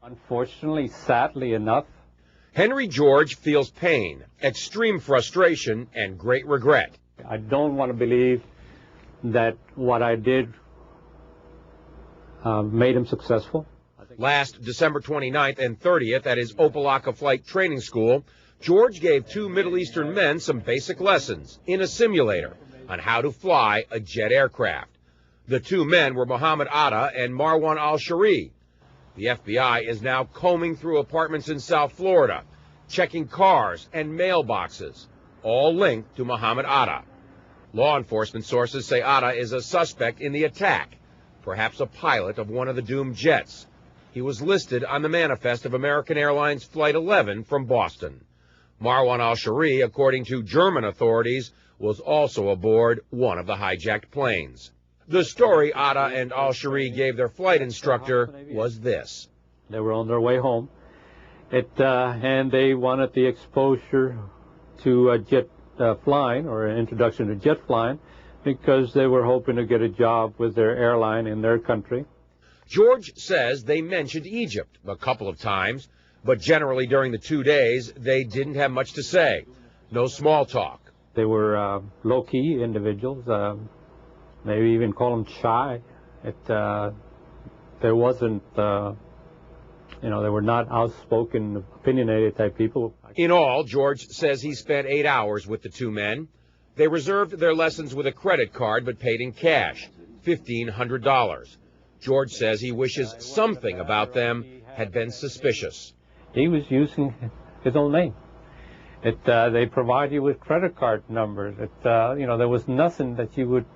Unfortunately, sadly enough, Henry George feels pain, extreme frustration, and great regret. I don't want to believe that what I did made him successful. Last December 29th and 30th at his Opelika Flight Training School, George gave two Middle Eastern men some basic lessons in a simulator on how to fly a jet aircraft. The two men were Mohammed Atta and Marwan al-Shari. The FBI is now combing through apartments in South Florida, checking cars and mailboxes, all linked to Mohammed Atta. Law enforcement sources say Atta is a suspect in the attack, perhaps a pilot of one of the doomed jets. He was listed on the manifest of American Airlines Flight 11 from Boston. Marwan al-Shari, according to German authorities, was also aboard one of the hijacked planes. The story Atta and al-Shari gave their flight instructor was this. They were on their way home, and they wanted the exposure to jet flying, or an introduction to jet flying, because they were hoping to get a job with their airline in their country. George says they mentioned Egypt a couple of times, but generally during the 2 days, they didn't have much to say. No small talk. They were low-key individuals, maybe even call them shy. There wasn't, they were not outspoken, opinionated type people. In all, George says he spent 8 hours with the two men. They reserved their lessons with a credit card but paid in cash, $1,500. George says he wishes something about them had been suspicious. He was using his own name. They provide you with credit card numbers. There was nothing that you would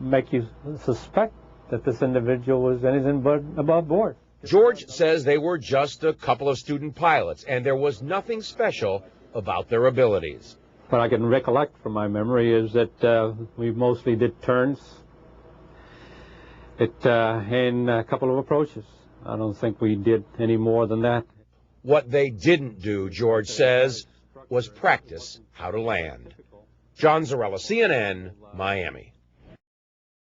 make you suspect that this individual was anything but above board. George says they were just a couple of student pilots, and there was nothing special about their abilities. What I can recollect from my memory is that we mostly did turns and a couple of approaches. I don't think we did any more than that. What they didn't do, George says, was practice how to land. John Zarella, CNN, Miami.